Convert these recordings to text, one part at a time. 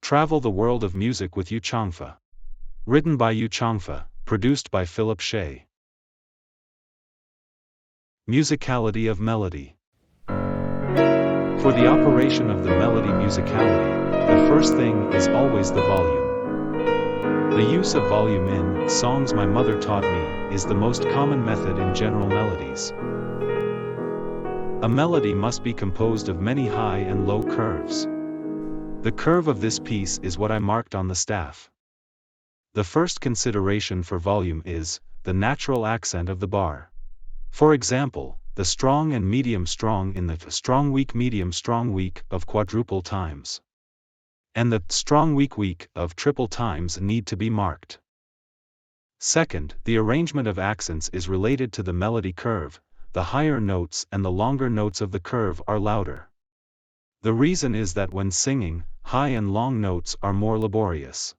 Travel the World of Music with Yu Changfa. Written by Yu Changfa, produced by Philip Shea. Musicality of melody. For the operation of the melody musicality, the first thing is always the volume. The use of volume in songs my mother taught me is the most common method in general melodies. A melody must be composed of many high and low curves. The curve of this piece is what I marked on the staff. The first consideration for volume is the natural accent of the bar. For example, the strong and medium strong in the strong weak medium strong weak of quadruple times, and the strong weak weak of triple times need to be marked. Second, the arrangement of accents is related to the melody curve. The higher notes and the longer notes of the curve are louder. The reason is that when singing, high and long notes are more laborious.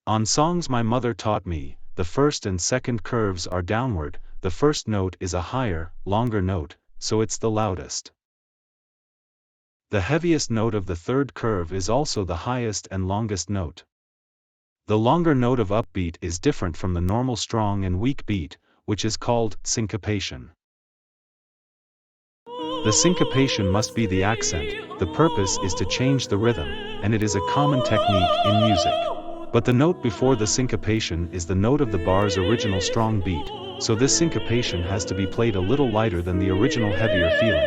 On songs my mother taught me, the first and second curves are downward. The first note is a higher, longer note, so it's the loudest. The heaviest note of the third curve is also the highest and longest note. The longer note of upbeat is different from the normal strong and weak beat, which is called syncopation. The syncopation must be the accent. The purpose is to change the rhythm, and it is a common technique in music. But the note before the syncopation is the note of the bar's original strong beat, so this syncopation has to be played a little lighter than the original heavier feeling.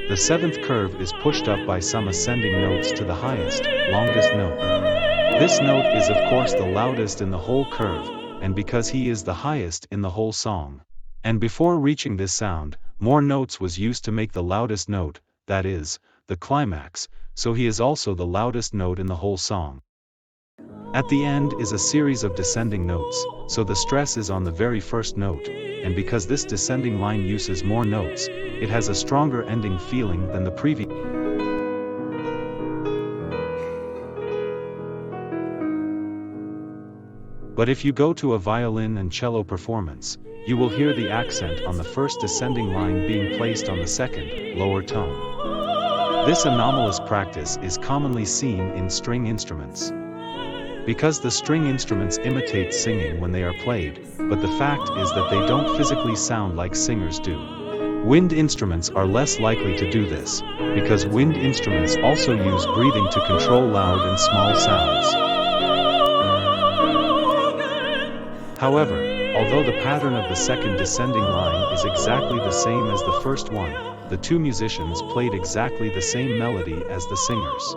The seventh curve is pushed up by some ascending notes to the highest, longest note. This note is of course the loudest in the whole curve, and because he is the highest in the whole song. And before reaching this sound, more notes was used to make the loudest note, that is, the climax, so he is also the loudest note in the whole song. At the end is a series of descending notes, so the stress is on the very first note, and because this descending line uses more notes, it has a stronger ending feeling than the previous. But if you go to a violin and cello performance, you will hear the accent on the first descending line being placed on the second, lower tone. This anomalous practice is commonly seen in string instruments. Because the string instruments imitate singing when they are played, but the fact is that they don't physically sound like singers do. Wind instruments are less likely to do this, because wind instruments also use breathing to control loud and small sounds. However, although the pattern of the second descending line is exactly the same as the first one, the two musicians played exactly the same melody as the singers.